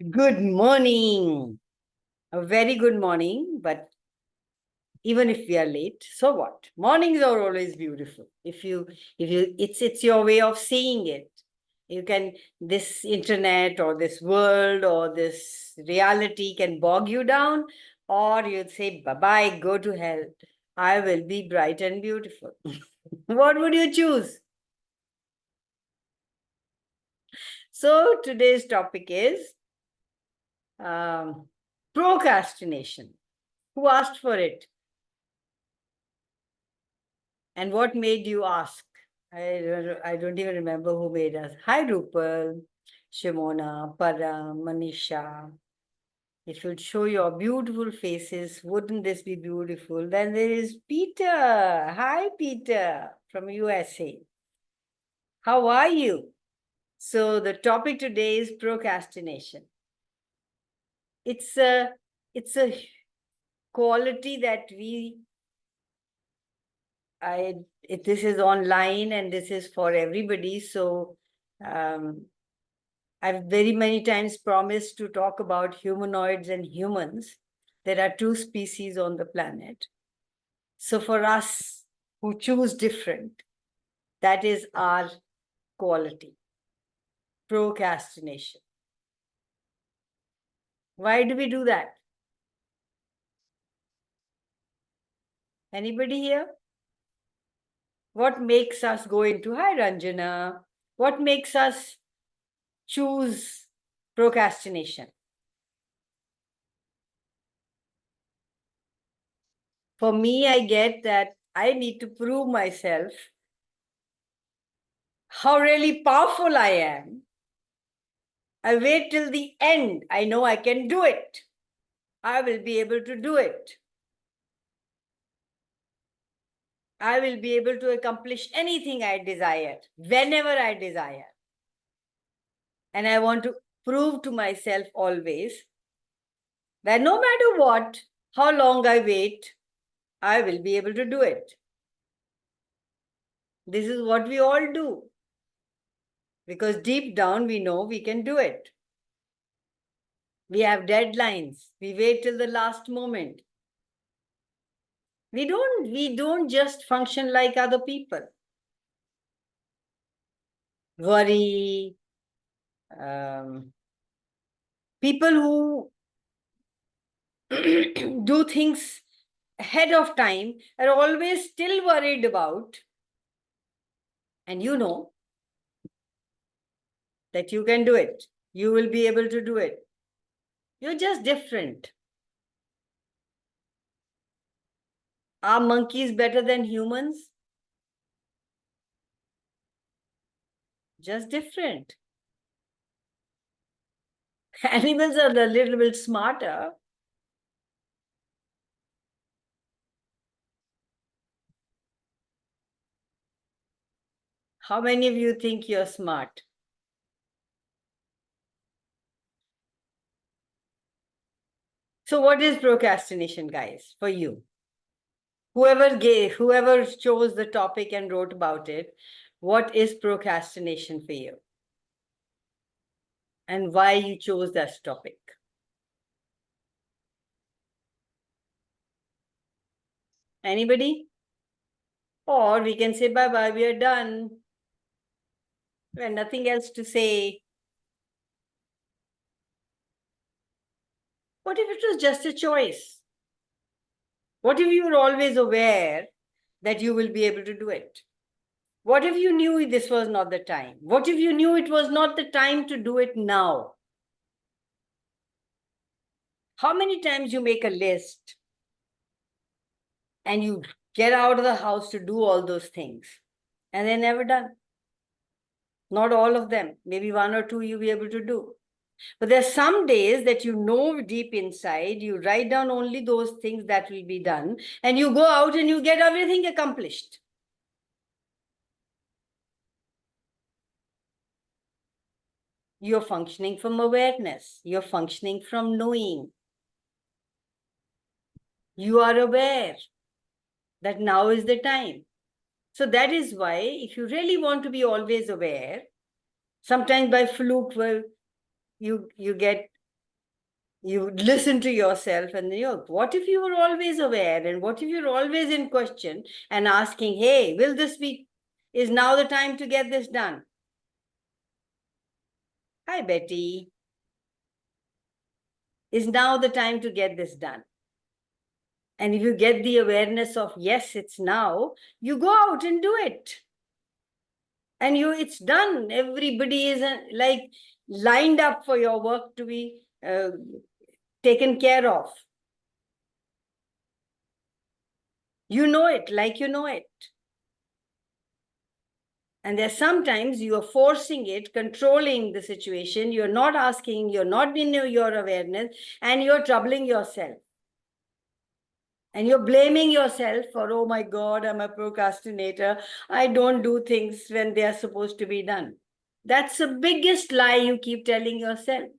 Good morning. A very good morning, but even if we are late, so what? Mornings are always beautiful. It's your way of seeing it. You can, this internet or this world or this reality can bog you down, or you'd say, bye-bye, go to hell. I will be bright and beautiful. What would you choose? So today's topic is um, procrastination. Who asked for it? And what made you ask? I don't even remember who made us. Hi, Rupal, Shimona, Param, Manisha. It would show your beautiful faces. Wouldn't this be beautiful? Then there is Peter. Hi, Peter from USA. How are you? So the topic today is procrastination. It's a quality that this is online and this is for everybody. So um, I've very many times promised to talk about humanoids and humans. There are two species on the planet. So for us who choose different, that is our quality, procrastination. Why do we do that? Anybody here? What makes us go into, hi Ranjana, what makes us choose procrastination? For me, I get that I need to prove myself how really powerful I am. I wait till the end. I know I can do it. I will be able to do it. I will be able to accomplish anything I desire, whenever I desire. And I want to prove to myself always that no matter what, how long I wait, I will be able to do it. This is what we all do. Because deep down, we know we can do it. We have deadlines. We wait till the last moment. We don't just function like other people. Worry, people who do things ahead of time are always still worried about, and you know that you can do it. You will be able to do it. You're just different. Are monkeys better than humans? Just different. Animals are a little bit smarter. How many of you think you're smart? So what is procrastination, guys, for you? Whoever chose the topic and wrote about it, what is procrastination for you? And why you chose that topic? Anybody? Or we can say bye-bye, we are done. We have nothing else to say. What if it was just a choice? What if you were always aware that you will be able to do it? What if you knew this was not the time? What if you knew it was not the time to do it now? How many times you make a list and you get out of the house to do all those things and they're never done? Not all of them. Maybe one or two you'll be able to do. But there's some days that you know deep inside, you write down only those things that will be done, and you go out and you get everything accomplished. You're functioning from awareness. You're functioning from knowing. You are aware that now is the time. So that is why, if you really want to be always aware, sometimes by fluke, well, you get You listen to yourself and what if you were always aware, and what if you're always in question and asking, hey, is now the time to get this done? Hi, Betty. Is now the time to get this done? And if you get the awareness of, yes, it's now, you go out and do it. And it's done. Everybody is like lined up for your work to be taken care of. You know it like you know it. And there's sometimes you are forcing it, controlling the situation. You're not asking, you're not in your awareness, and you're troubling yourself. And you're blaming yourself for, oh my God, I'm a procrastinator. I don't do things when they are supposed to be done. That's the biggest lie you keep telling yourself.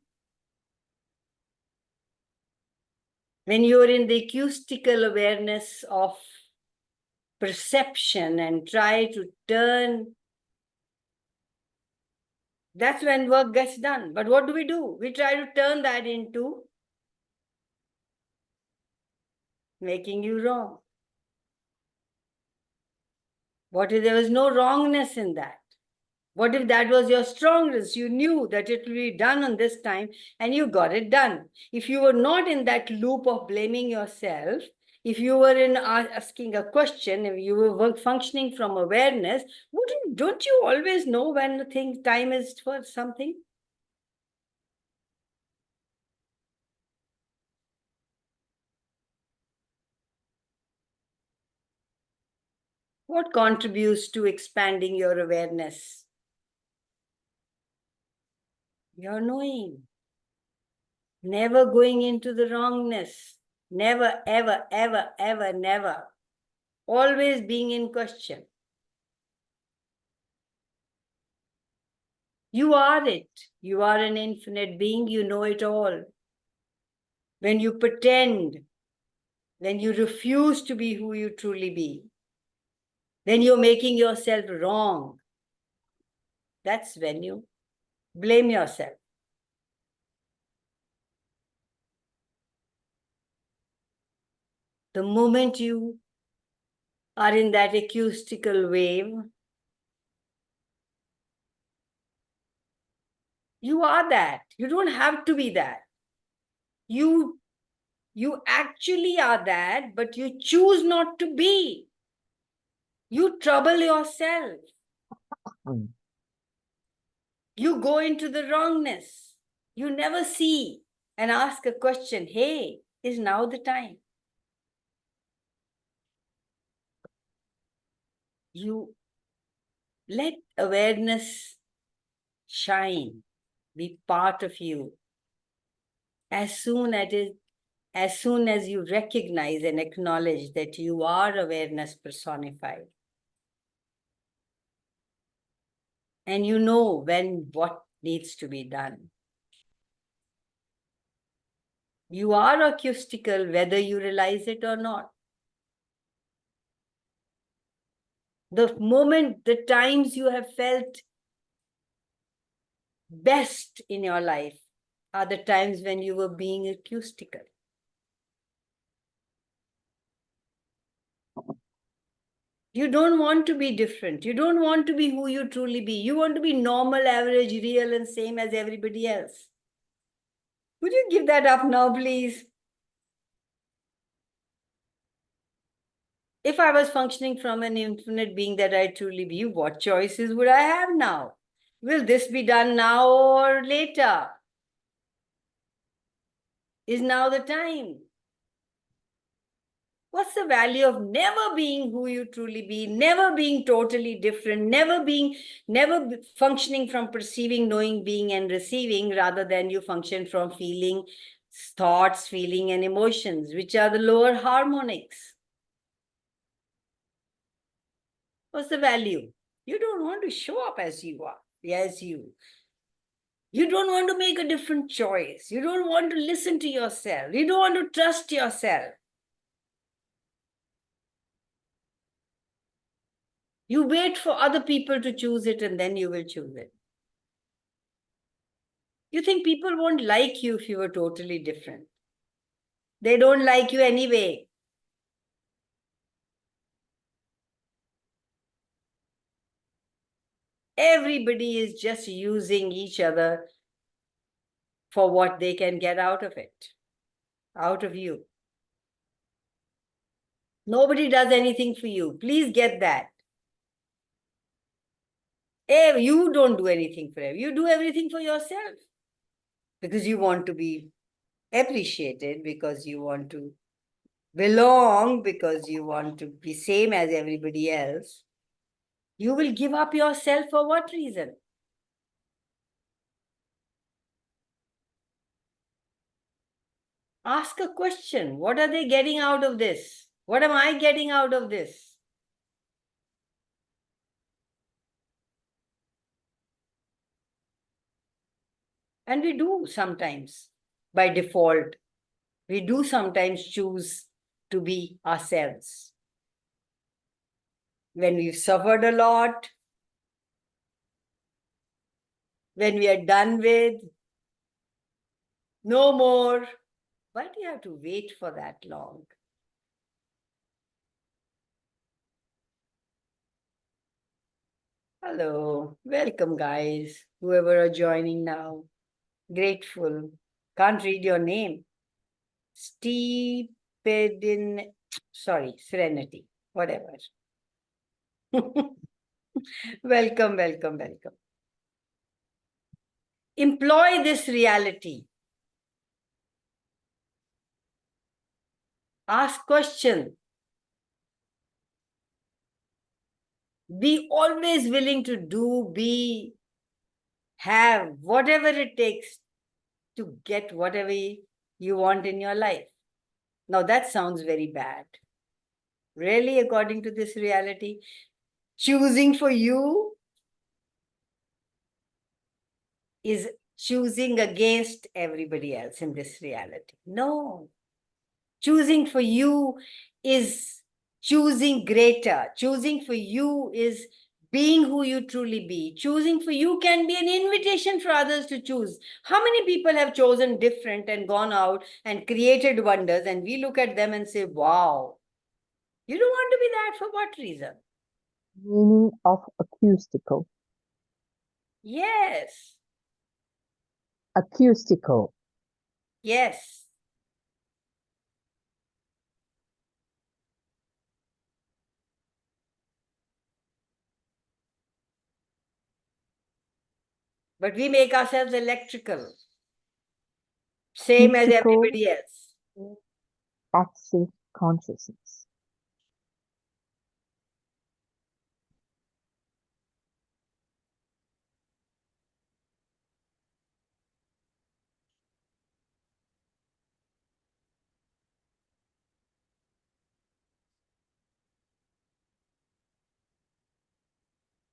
When you're in the acoustical awareness of perception and try to turn, that's when work gets done. But what do? We try to turn that into making you wrong. What if there was no wrongness in that? What if that was your strongest? You knew that it will be done on this time and you got it done. If you were not in that loop of blaming yourself, if you were in asking a question, if you were functioning from awareness, don't you always know when the time is for something? What contributes to expanding your awareness? Your knowing. Never going into the wrongness. Never, ever, ever, ever, never. Always being in question. You are it. You are an infinite being. You know it all. When you pretend, when you refuse to be who you truly be, when you're making yourself wrong, that's when you blame yourself. The moment you are in that acoustical wave, you are that. You don't have to be that. You actually are that, but you choose not to be. You trouble yourself. You go into the wrongness. You never see and ask a question, hey, is now the time? You let awareness shine, be part of you. As soon as you recognize and acknowledge that you are awareness personified, and you know what needs to be done. You are acoustical whether you realize it or not. The times you have felt best in your life are the times when you were being acoustical. You don't want to be different. You don't want to be who you truly be. You want to be normal, average, real, and same as everybody else. Would you give that up now, please? If I was functioning from an infinite being that I truly be, what choices would I have now? Will this be done now or later? Is now the time? What's the value of never being who you truly be, never being totally different, never functioning from perceiving, knowing, being, and receiving, rather than you function from feeling, thoughts, feeling, and emotions, which are the lower harmonics? What's the value? You don't want to show up as you are, as you. You don't want to make a different choice. You don't want to listen to yourself. You don't want to trust yourself. You wait for other people to choose it and then you will choose it. You think people won't like you if you were totally different. They don't like you anyway. Everybody is just using each other for what they can get out of it, out of you. Nobody does anything for you. Please get that. You don't do anything for them. You do everything for yourself because you want to be appreciated, because you want to belong, because you want to be same as everybody else. You will give up yourself for what reason? Ask a question. What are they getting out of this? What am I getting out of this? And we do sometimes by default. We do sometimes choose to be ourselves. When we've suffered a lot, when we are done with, no more. Why do you have to wait for that long? Hello, welcome guys, whoever are joining now. Grateful. Can't read your name. Serenity, whatever. Welcome, welcome, welcome. Employ this reality. Ask questions. Be always willing to do, have whatever it takes to get whatever you want in your life. Now that sounds very bad. Really, according to this reality, choosing for you is choosing against everybody else in this reality. No. Choosing for you is choosing greater. Choosing for you is being who you truly be. Choosing for you can be an invitation for others to choose. How many people have chosen different and gone out and created wonders, and we look at them and say, wow, you don't want to be that for what reason? Meaning of acoustical. Yes. Acoustical. Yes. But we make ourselves electrical, same as Acoustical, everybody else. active consciousness.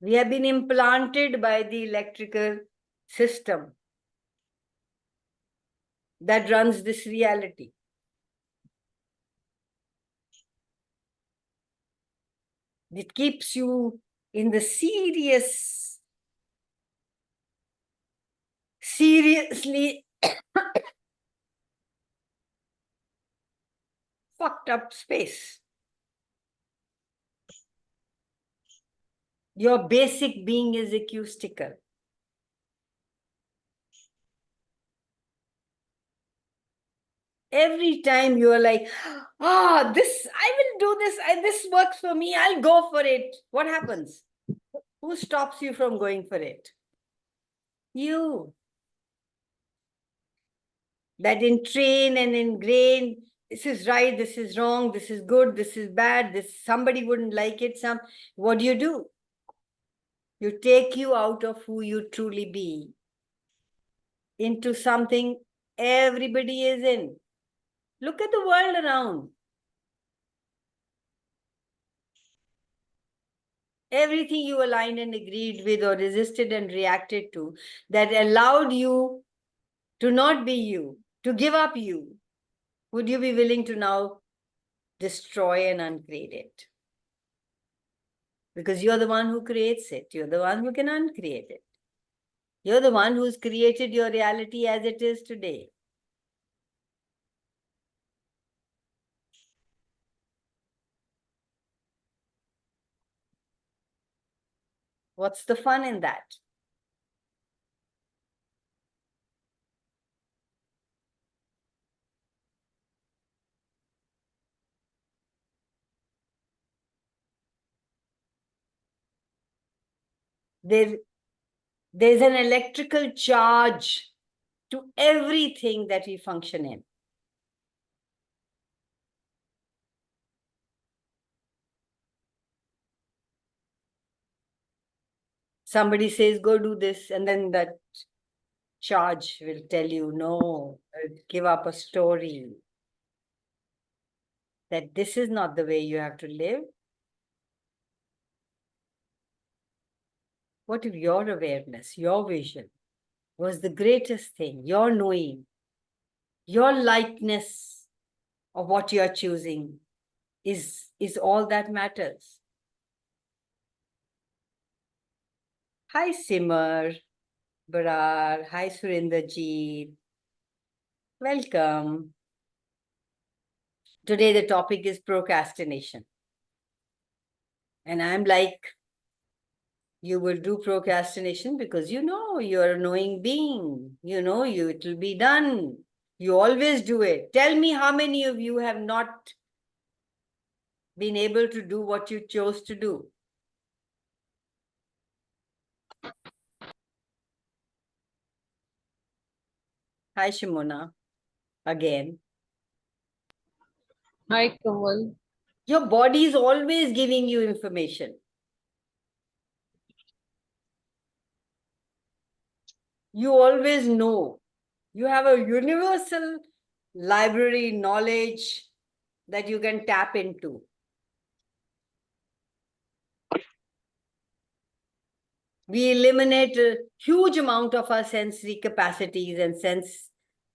We have been implanted by the electrical system that runs this reality. It keeps you in the seriously fucked up space. Your basic being is acoustical. Every time you are like, I will do this, this works for me, I'll go for it. What happens? Who stops you from going for it? You. That entrain and ingrain, this is right, this is wrong, this is good, this is bad, this somebody wouldn't like it. What do? You take you out of who you truly be into something everybody is in. Look at the world around. Everything you aligned and agreed with or resisted and reacted to that allowed you to not be you, to give up you, would you be willing to now destroy and uncreate it? Because you're the one who creates it. You're the one who can uncreate it. You're the one who's created your reality as it is today. What's the fun in that? There's an electrical charge to everything that we function in. Somebody says, go do this, and then that charge will tell you, no, give up a story that this is not the way you have to live. What if your awareness, your vision was the greatest thing, your knowing, your lightness of what you are choosing is all that matters? Hi, Simar, Barar. Hi, Surinderjeet. Welcome. Today, the topic is procrastination. And I'm like, you will do procrastination because you know you're a knowing being. You know it will be done. You always do it. Tell me how many of you have not been able to do what you chose to do. Hi, Shimona. Again. Hi, Kanwal. Your body is always giving you information. You always know. You have a universal library knowledge that you can tap into. We eliminate a huge amount of our sensory capacities and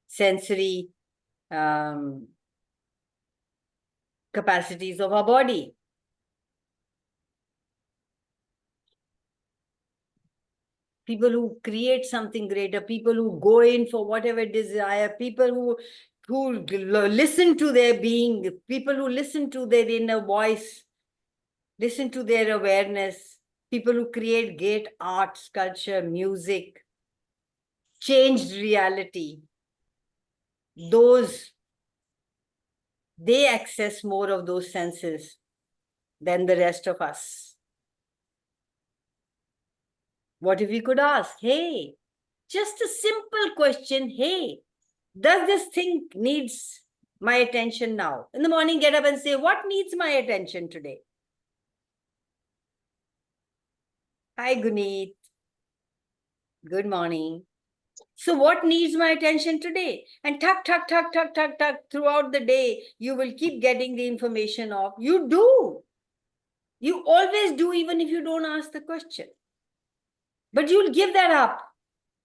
sensory capacities of our body. People who create something greater, people who go in for whatever desire, people who listen to their being, people who listen to their inner voice, listen to their awareness, people who create great art, sculpture, music, changed reality. They access more of those senses than the rest of us. What if we could ask, hey, just a simple question, hey, does this thing needs my attention now? In the morning, get up and say, what needs my attention today? Hi, Guneet. Good morning. So what needs my attention today? And tuck, tuck, tuck, tuck, tuck, tuck, throughout the day, you will keep getting the information of, you do. You always do, even if you don't ask the question. But you'll give that up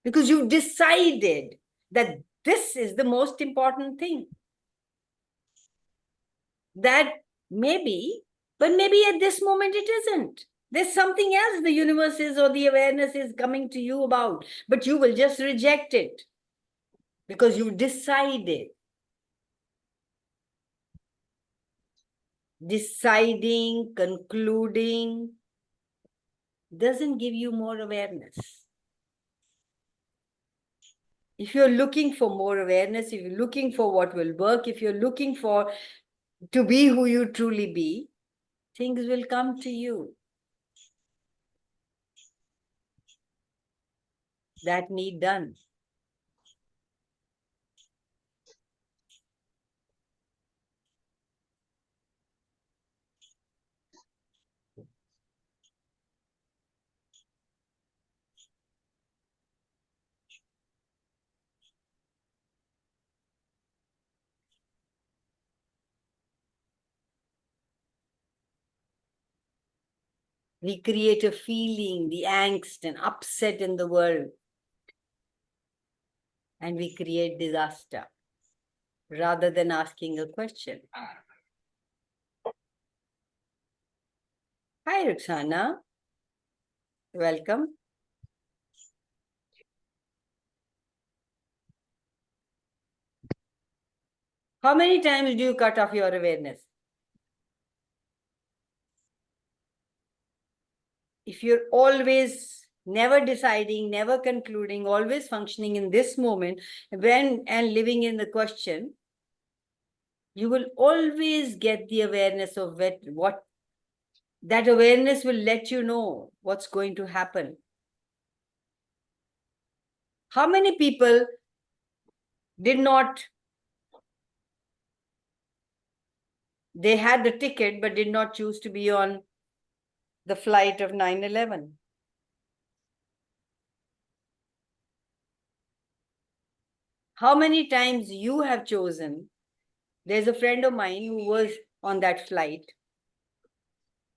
because you've decided that this is the most important thing. That maybe, but maybe at this moment it isn't. There's something else the universe is or the awareness is coming to you about, but you will just reject it because you decided. Deciding, concluding doesn't give you more awareness. If you're looking for more awareness, if you're looking for what will work, if you're looking for to be who you truly be, things will come to you that need done. We create a feeling, the angst and upset in the world, and we create disaster rather than asking a question. Hi, Ruxana. Welcome. How many times do you cut off your awareness? If you're always never deciding, never concluding, always functioning in this moment, when and living in the question, you will always get the awareness of what that awareness will let you know what's going to happen. How many people did not, they had the ticket but did not choose to be on the flight of 9/11? How many times you have chosen? There's a friend of mine who was on that flight,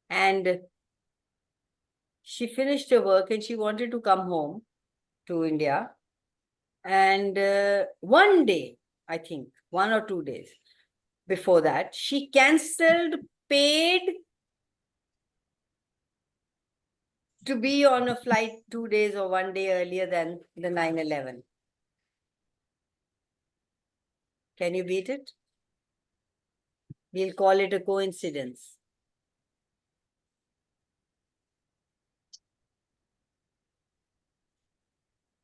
and she finished her work and she wanted to come home to India. And one day, I think 1 or 2 days before that, she cancelled, paid to be on a flight 2 days or one day earlier than the 9/11. Can you beat it? We'll call it a coincidence.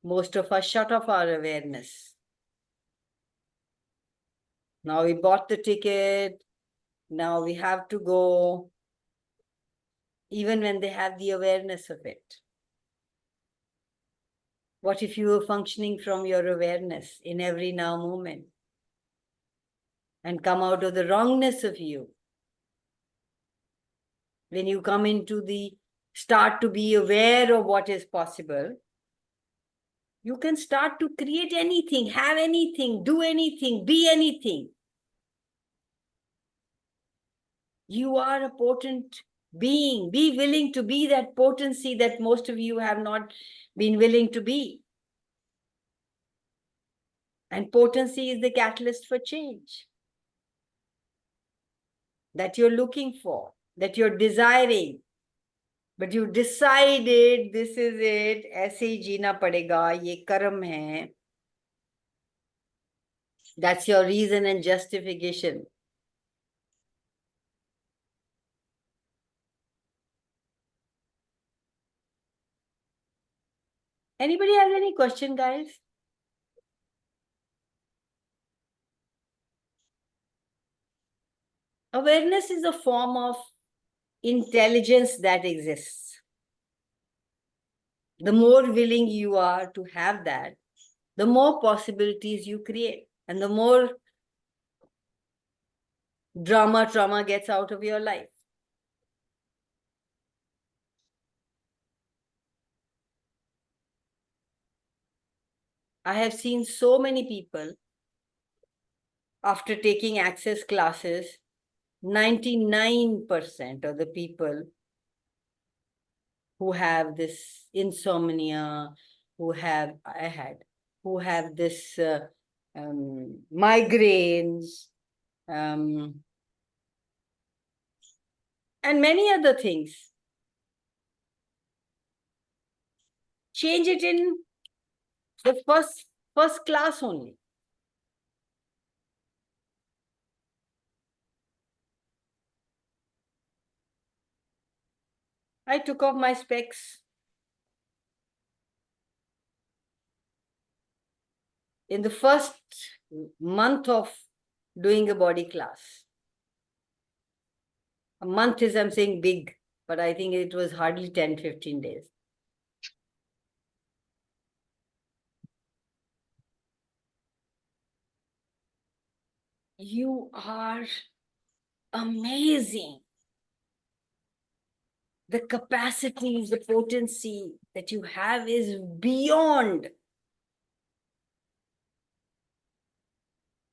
Most of us shut off our awareness. Now we bought the ticket. Now we have to go, even when they have the awareness of it. What if you were functioning from your awareness in every now moment and come out of the wrongness of you? When you come into the start to be aware of what is possible, you can start to create anything, have anything, do anything, be anything. You are a potent being. Be willing to be that potency that most of you have not been willing to be. And potency is the catalyst for change that you're looking for, that you're desiring. But you decided this is it, ऐसे ही जीना पड़ेगा, ये कर्म है. That's your reason and justification. Anybody has any question, guys? Awareness is a form of intelligence that exists. The more willing you are to have that, the more possibilities you create, and the more trauma gets out of your life. I have seen so many people, after taking access classes, 99% of the people who have this insomnia, who have this migraines, and many other things, change it in the first class only. I took off my specs in the first month of doing a body class. A month is, I'm saying, big, but I think it was hardly 10-15 days. You are amazing. The capacities, the potency that you have is beyond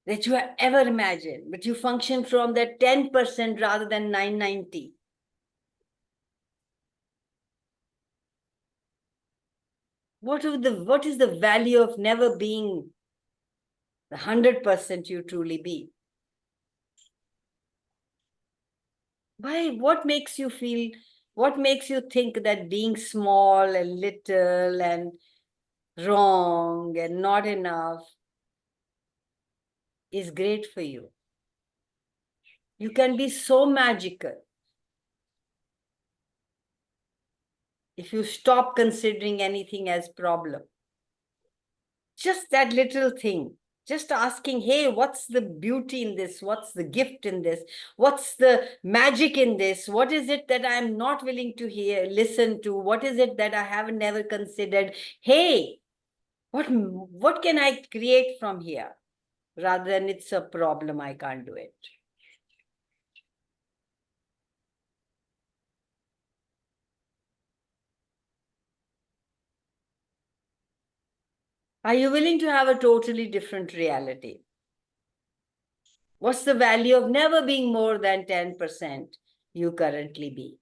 that you have ever imagined, but you function from that 10% rather than 990. What is the value of never being the 100% you truly be? Why? What makes you feel, what makes you think that being small and little and wrong and not enough is great for you? You can be so magical if you stop considering anything as problem. Just that little thing. Just asking, hey, what's the beauty in this? What's the gift in this? What's the magic in this? What is it that I'm not willing to hear, listen to? What is it that I haven't never considered? Hey, what can I create from here? Rather than it's a problem, I can't do it. Are you willing to have a totally different reality? What's the value of never being more than 10% you currently be?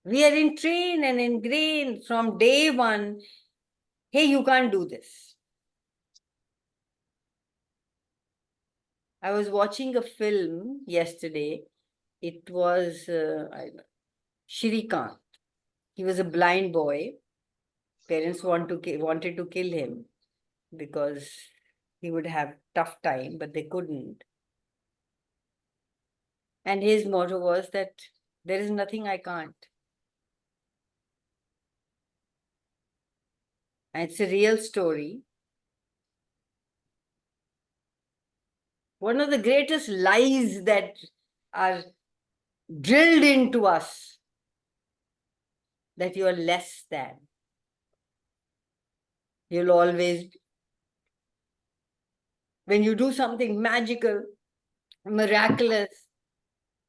We are in train and ingrained from day one, hey, you can't do this. I was watching a film yesterday. It was Shirikant. He was a blind boy. Parents wanted to kill him because he would have tough time, but they couldn't. And his motto was that there is nothing I can't. And it's a real story. One of the greatest lies that are drilled into us, that you are less than. You'll always, when you do something magical, miraculous,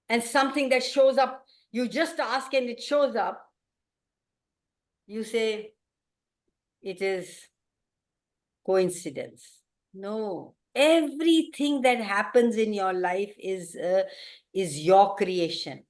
and something that shows up, you just ask and it shows up, you say, it is coincidence. No, everything that happens in your life is your creation.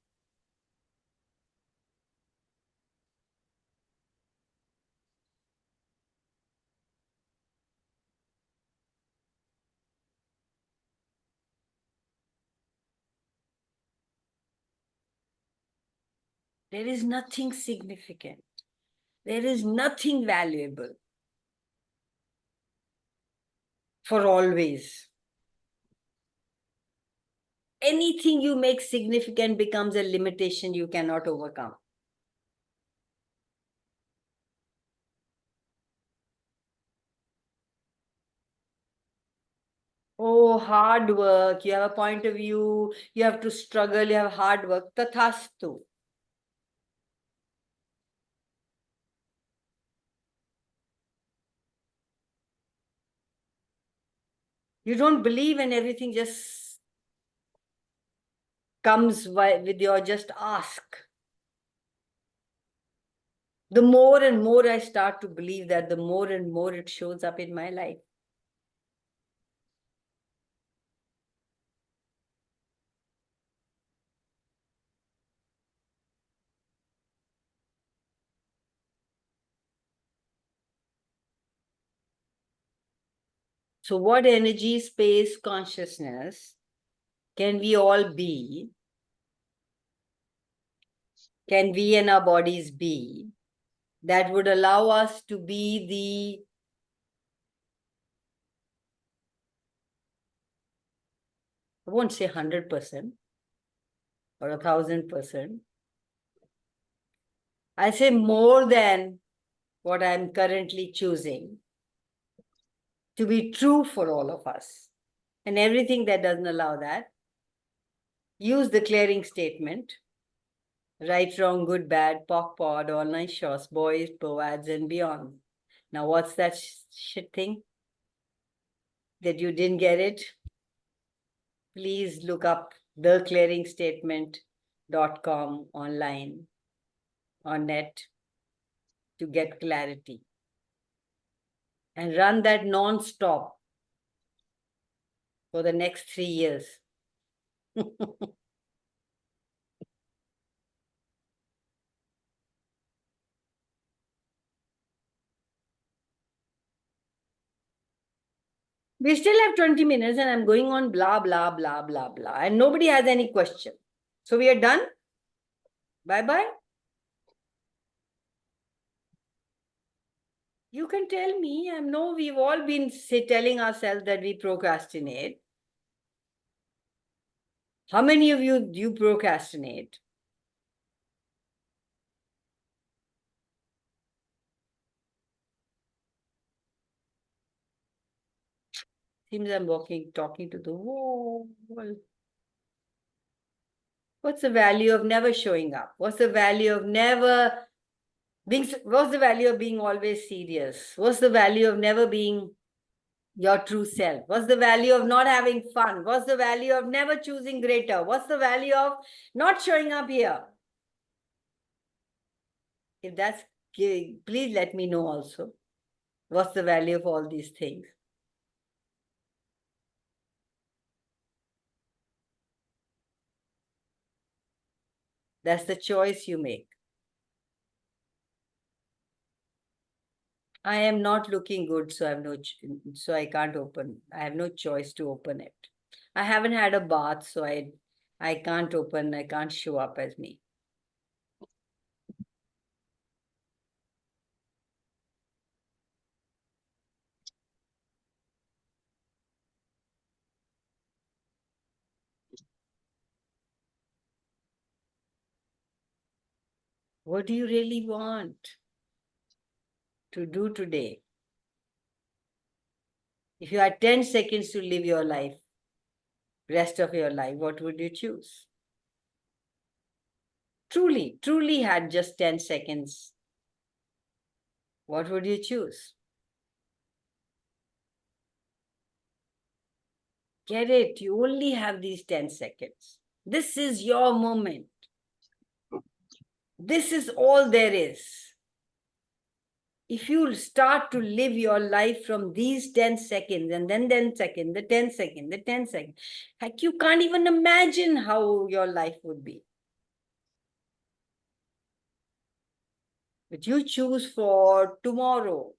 There is nothing significant. There is nothing valuable for always. Anything you make significant becomes a limitation you cannot overcome. Oh, hard work. You have a point of view. You have to struggle. You have hard work. Tathastu. You don't believe and everything just comes with your just ask. The more and more I start to believe that, the more and more it shows up in my life. So what energy, space, consciousness can we all be? Can we and our bodies be that would allow us to be I won't say 100% or 1,000%. I say more than what I'm currently choosing to be true for all of us. And everything that doesn't allow that, use the clearing statement. Right, wrong, good, bad, POC, POD, all nice shows, boys, POADs, and beyond. Now, what's that shit thing that you didn't get it? Please look up theclearingstatement.com online on net to get clarity. And run that non-stop for the next 3 years. We still have 20 minutes and I'm going on blah, blah, blah, blah, blah. And nobody has any question. So we are done. Bye-bye. You can tell me. I know we've all been telling ourselves that we procrastinate. How many of you do you procrastinate? Seems I'm talking to the wall. What's the value of never showing up? What's the value of never what's the value of being always serious? What's the value of never being your true self? What's the value of not having fun? What's the value of never choosing greater? What's the value of not showing up here? If that's, please let me know also. What's the value of all these things? That's the choice you make. I am not looking good, so I have so I can't open. I have no choice to open it. I haven't had a bath, so I can't open. I can't show up as me. What do you really want to do today? If you had 10 seconds to live your life, rest of your life, what would you choose? Truly, truly had just 10 seconds, what would you choose? Get it? You only have these 10 seconds. This is your moment. This is all there is. If you start to live your life from these 10 seconds and then 10 seconds, the 10 seconds, the 10 seconds, like you can't even imagine how your life would be. But you choose for tomorrow.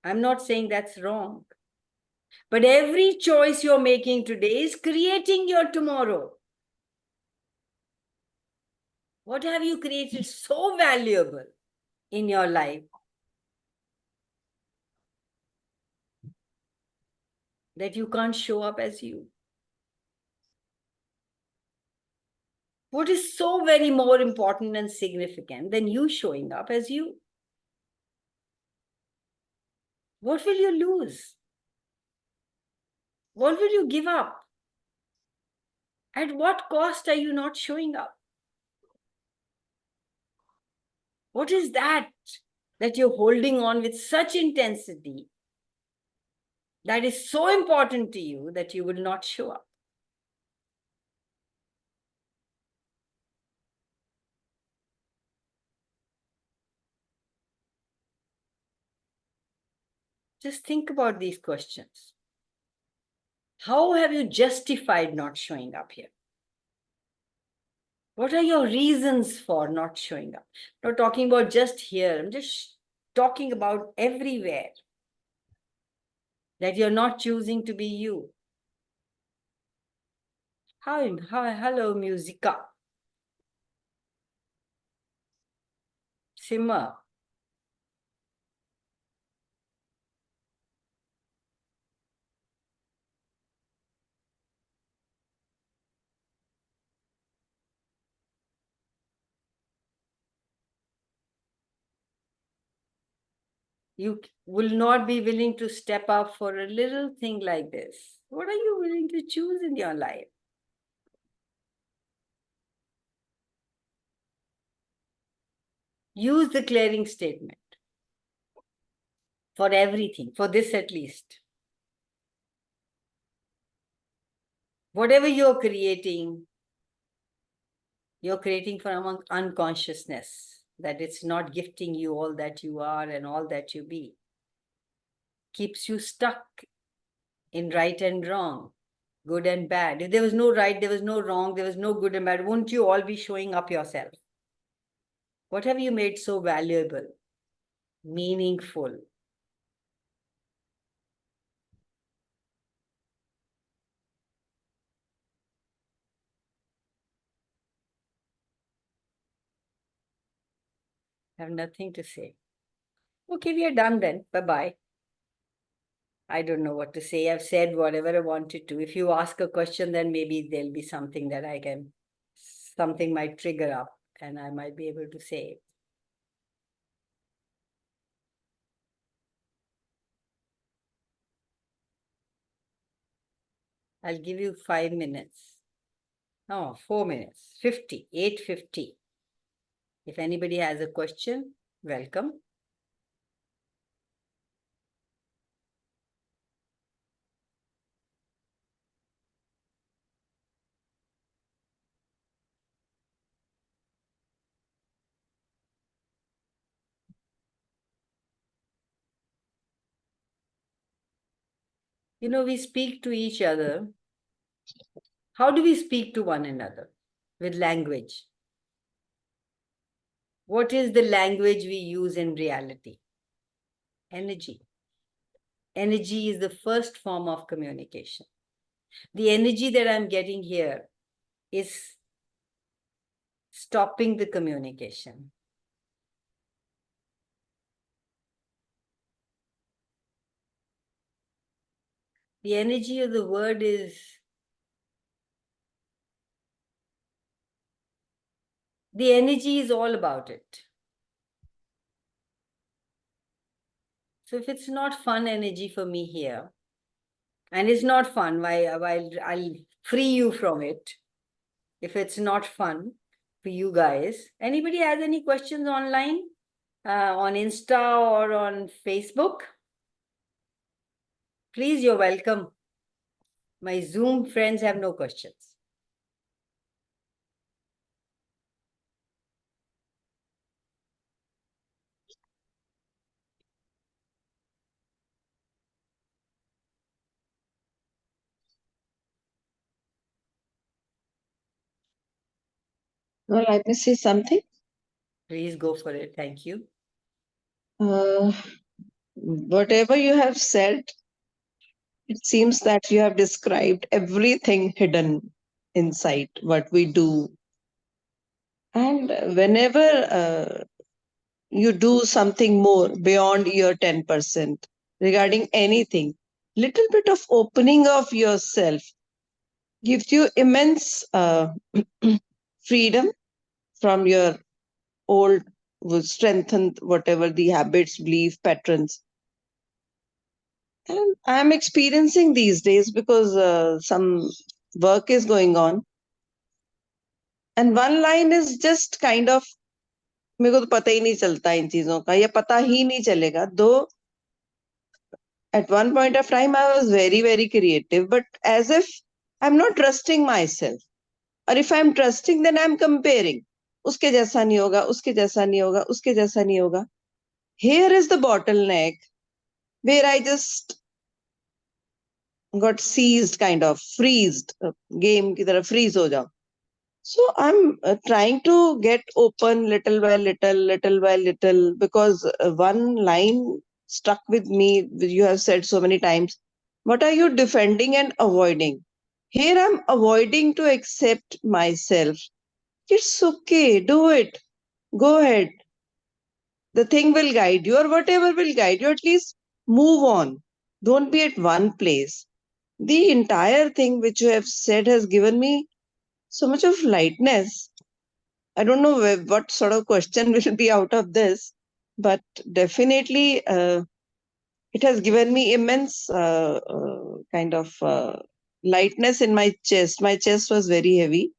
I'm not saying that's wrong. But every choice you're making today is creating your tomorrow. What have you created so valuable in your life that you can't show up as you? What is so very more important and significant than you showing up as you? What will you lose? What will you give up? At what cost are you not showing up? What is that you're holding on with such intensity that is so important to you that you will not show up? Just think about these questions. How have you justified not showing up here? What are your reasons for not showing up? I'm not talking about just here. I'm just talking about everywhere that you're not choosing to be you. Hello, musica. Simmer. You will not be willing to step up for a little thing like this. What are you willing to choose in your life? Use the clearing statement for everything, for this at least. Whatever you're creating from unconsciousness, that it's not gifting you all that you are and all that you be. Keeps you stuck in right and wrong, good and bad. If there was no right, there was no wrong, there was no good and bad, wouldn't you all be showing up yourself? What have you made so valuable, meaningful? I have nothing to say. Okay, we are done then. Bye-bye. I don't know what to say. I've said whatever I wanted to. If you ask a question, then maybe there'll be something that something might trigger up and I might be able to say it. I'll give you 5 minutes. No, 4 minutes. 50, 8:50. If anybody has a question, welcome. You know, we speak to each other. How do we speak to one another? With language. What is the language we use in reality? Energy. Energy is the first form of communication. The energy that I'm getting here is stopping the communication. The energy of the word is the energy is all about it. So if it's not fun energy for me here, and it's not fun, I'll free you from it. If it's not fun for you guys, anybody has any questions online, on Insta or on Facebook? Please, you're welcome. My Zoom friends have no questions. Well, let me say something. Please go for it. Thank you. Whatever you have said, it seems that you have described everything hidden inside what we do. And whenever you do something more beyond your 10% regarding anything, little bit of opening of yourself gives you immense freedom from your old strengthened whatever the habits, belief patterns. And I'm experiencing these days because some work is going on. And one line is just kind of, मेरे को तो पता ही नहीं चलता इन चीजों का, या पता ही नहीं चलेगा. Though at one point of time I was very, very creative, but as if I'm not trusting myself. Or if I'm trusting, then I'm comparing. उसके जैसा नहीं होगा, उसके जैसा नहीं होगा, उसके जैसा नहीं होगा. Here is the bottleneck where I just got seized, kind of freezed. Game की तरह freeze हो जाओ. So I'm trying to get open little by little, little by little, because one line stuck with me, you have said so many times. What are you defending and avoiding? Here I'm avoiding to accept myself. It's okay, do it. Go ahead. The thing will guide you, or whatever will guide you, at least move on. Don't be at one place. The entire thing which you have said has given me so much of lightness. I don't know what sort of question will be out of this, but definitely it has given me immense kind of lightness in my chest. My chest was very heavy,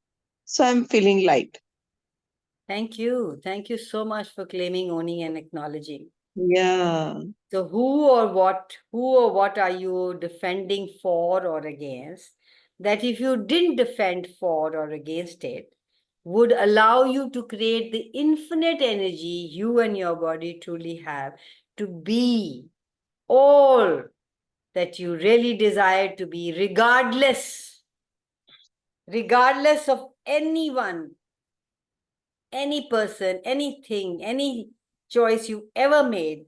so I'm feeling light. Thank you. Thank you so much for claiming, owning, and acknowledging. Yeah. So who or what are you defending for or against? That if you didn't defend for or against it, would allow you to create the infinite energy you and your body truly have to be all that you really desire to be, regardless of anyone, any person, anything, any choice you ever made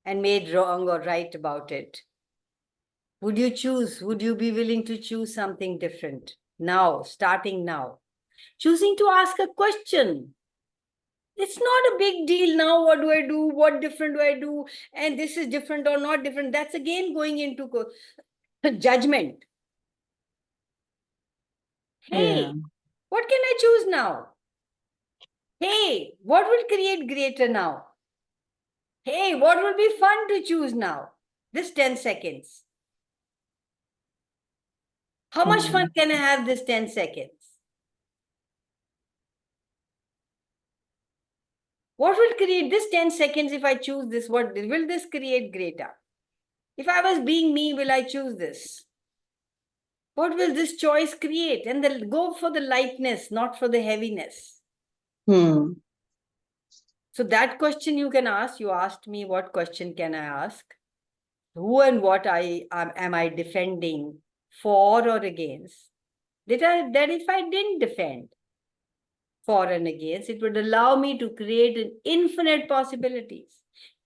and made wrong or right about it. Would you be willing to choose something different now, starting now? Choosing to ask a question. It's not a big deal now. What do I do? What different do I do? And this is different or not different. That's again going into judgment. Hey, Yeah. what can I choose now? Hey, what will create greater now? Hey, what will be fun to choose now? This 10 seconds. How much fun can I have this 10 seconds? What will create this 10 seconds if I choose this? What will this create greater? If I was being me, will I choose this? What will this choice create? And then go for the lightness, not for the heaviness. Hmm. So that question you can ask. You asked me, what question can I ask? Who and what am I defending, for or against? That if I didn't defend for and against, it would allow me to create an infinite possibilities,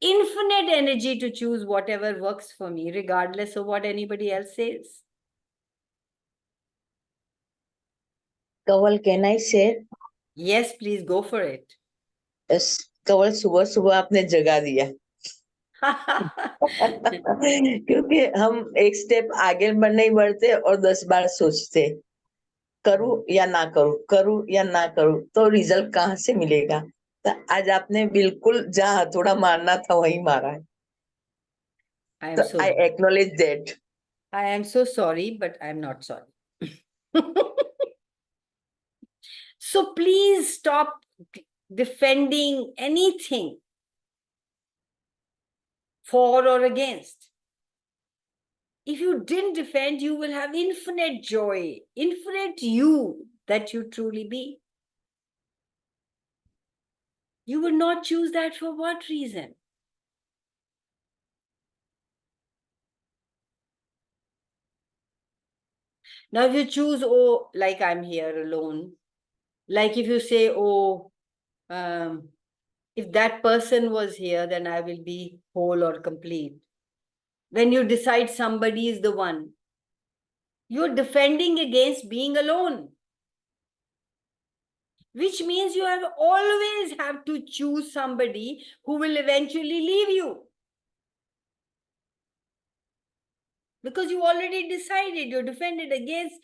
infinite energy to choose whatever works for me, regardless of what anybody else says. Kanwal, can I share? Yes, please go for it. Yes, Kanwal, सुबह सुबह आपने जगा दिया क्योंकि हम एक step आगे नहीं बढ़ते और 10 बार सोचते करूं या ना करूं तो रिजल्ट कहाँ से मिलेगा। तो आज आपने बिल्कुल जहाँ हथौड़ा मारना था वहीं मारा है। I am तो so I acknowledge that. I am so sorry, but I'm not sorry. So please stop defending anything for or against. If you didn't defend, you will have infinite joy, infinite you that you truly be. You will not choose that for what reason? Now, if you choose, oh, like I'm here alone, like if you say, oh, if that person was here, then I will be whole or complete. When you decide somebody is the one, you're defending against being alone, which means you always have to choose somebody who will eventually leave you. Because you already decided, you're defended against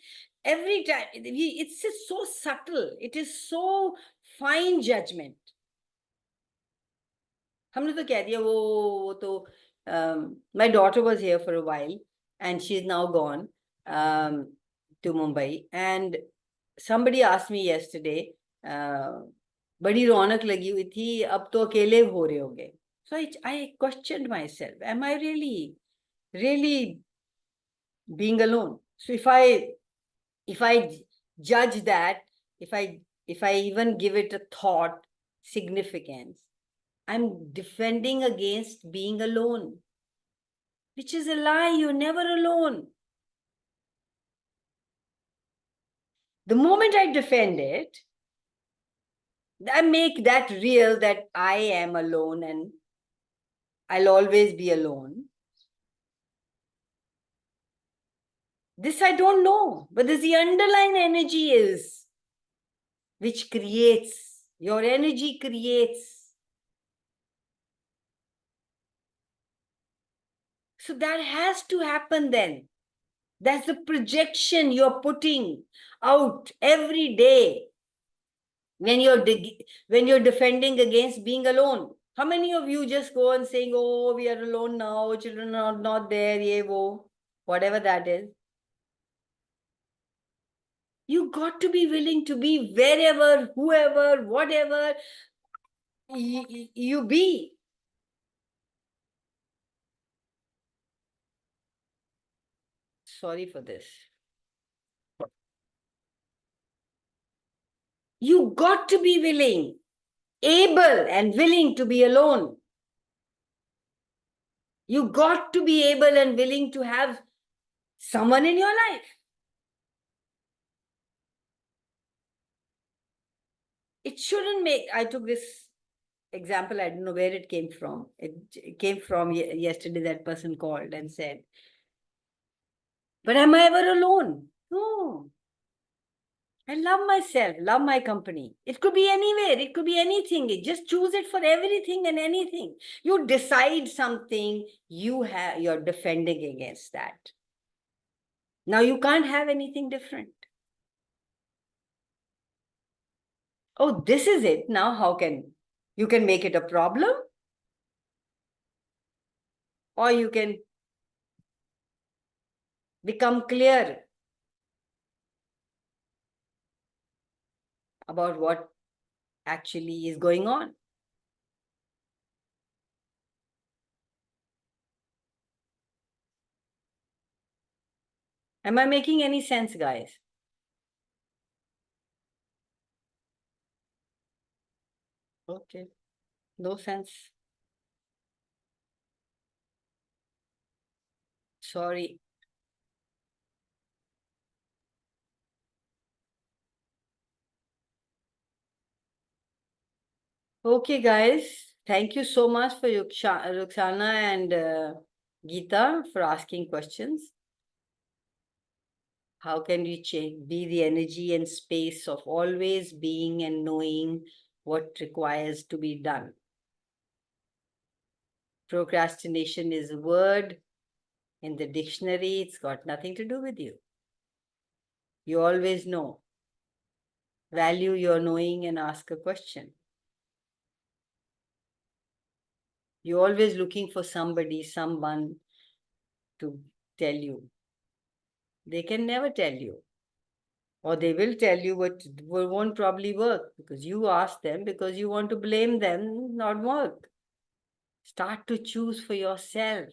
every time. It's just so subtle. It is so fine judgment. हमने तो कह दिया वो तो my daughter was here for a while and she's now gone to Mumbai, and somebody asked me yesterday, बड़ी रौनक लगी हुई थी, अब तो अकेले हो रहे होगे. So I questioned myself, am I really being alone? So if I judge that, if I even give it a thought significance, I'm defending against being alone, which is a lie. You're never alone. The moment I defend it, I make that real, that I am alone and I'll always be alone. This I don't know, but there's the underlying energy is, which creates, your energy creates. So that has to happen then. That's the projection you're putting out every day when you're defending against being alone. How many of you just go on saying, oh, we are alone now, children are not there, ye wo, whatever that is? You got to be willing to be wherever, whoever, whatever you be. Sorry for this. You got to be willing, able and willing to be alone. You got to be able and willing to have someone in your life. It shouldn't make, I took this example, I don't know where it came from. It came from yesterday, that person called and said, but am I ever alone? No. I love myself, love my company. It could be anywhere, it could be anything. Just choose it for everything and anything. You decide something, you're defending against that. Now you can't have anything different. Oh, this is it. Now how can you can make it a problem? Or you can become clear about what actually is going on. Am I making any sense, guys? Okay, no sense. Sorry. Okay, guys. Thank you so much for Ruxana and Geeta for asking questions. How can we be the energy and space of always being and knowing what requires to be done? Procrastination is a word in the dictionary. It's got nothing to do with you. You always know. Value your knowing and ask a question. You're always looking for somebody, someone to tell you. They can never tell you. Or they will tell you what won't probably work because you ask them because you want to blame them, not work. Start to choose for yourself.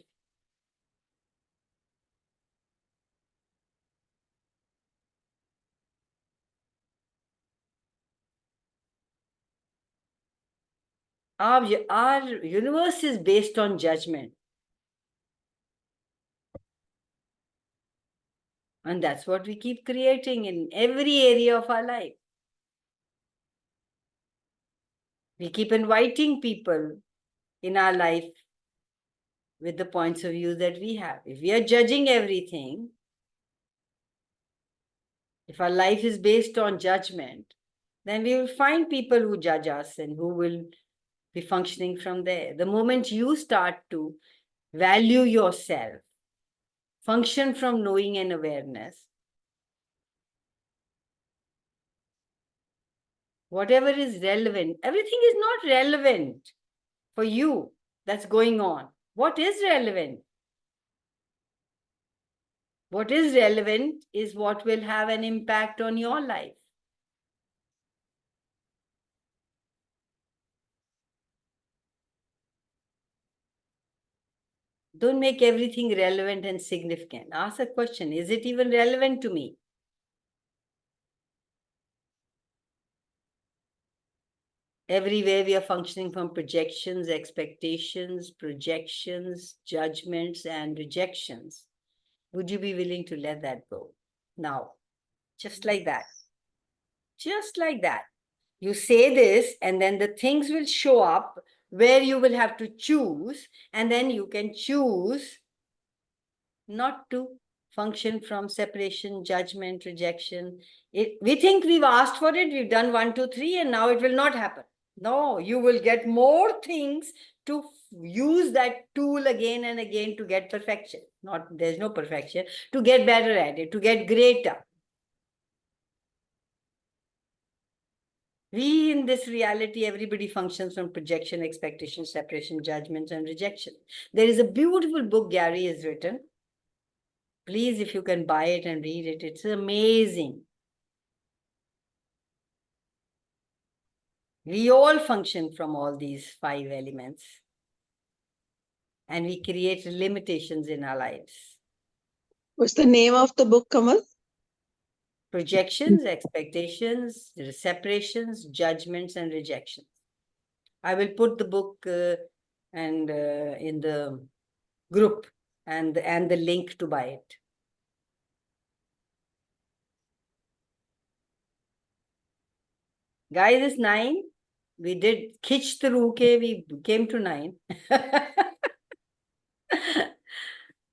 Our universe is based on judgment. And that's what we keep creating in every area of our life. We keep inviting people in our life with the points of view that we have. If we are judging everything, if our life is based on judgment, then we will find people who judge us and who will be functioning from there. The moment you start to value yourself, function from knowing and awareness, whatever is relevant, everything is not relevant for you that's going on. What is relevant? What is relevant is what will have an impact on your life. Don't make everything relevant and significant. Ask a question, is it even relevant to me? Everywhere we are functioning from projections, expectations, projections, judgments, and rejections. Would you be willing to let that go? Now, just like that. Just like that. You say this, and then the things will show up where you will have to choose, and then you can choose not to function from separation, judgment, rejection. We think we've asked for it, we've done 1, 2, 3, and now it will not happen. No, you will get more things to use that tool again and again to get perfection. There's no perfection, to get better at it, to get greater. We, in this reality, everybody functions from projection, expectation, separation, judgments, and rejection. There is a beautiful book Gary has written. Please, if you can buy it and read it, it's amazing. We all function from all these 5 elements. And we create limitations in our lives. What's the name of the book, Kamal? Projections, expectations, separations, judgments, and rejections. I will put the book in the group and the link to buy it. Guys, it's 9. We did khich through, okay, we came to 9.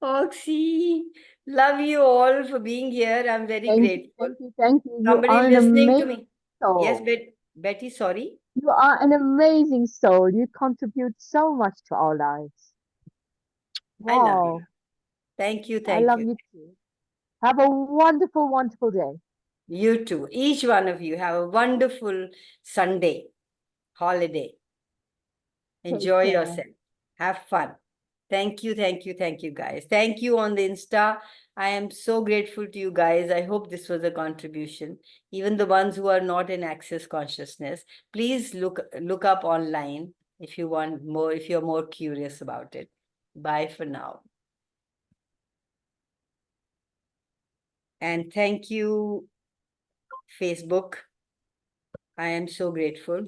Oxy, love you all for being here. I'm very Thank you, grateful. thank you, thank you. You Somebody are an listening to amazing me. Yes, soul. Betty, sorry. You are an amazing soul. You contribute so much to our lives. I love you. Wow. Thank you, I thank love you. you too. Have a wonderful, wonderful day. You too. Each one of you have a wonderful Sunday, holiday. Take Enjoy care. yourself. Have fun. Thank you, thank you, thank you, guys. Thank you on the Insta. I am so grateful to you guys. I hope this was a contribution. Even the ones who are not in Access Consciousness, please look up online if you want more, if you're more curious about it. Bye for now. And thank you, Facebook. I am so grateful.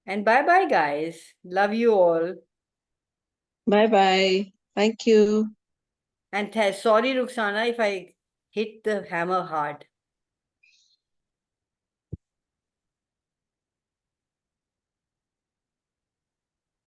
And bye-bye, guys. Love you all. Bye-bye. Thank you. And sorry, Ruxana, if I hit the hammer hard.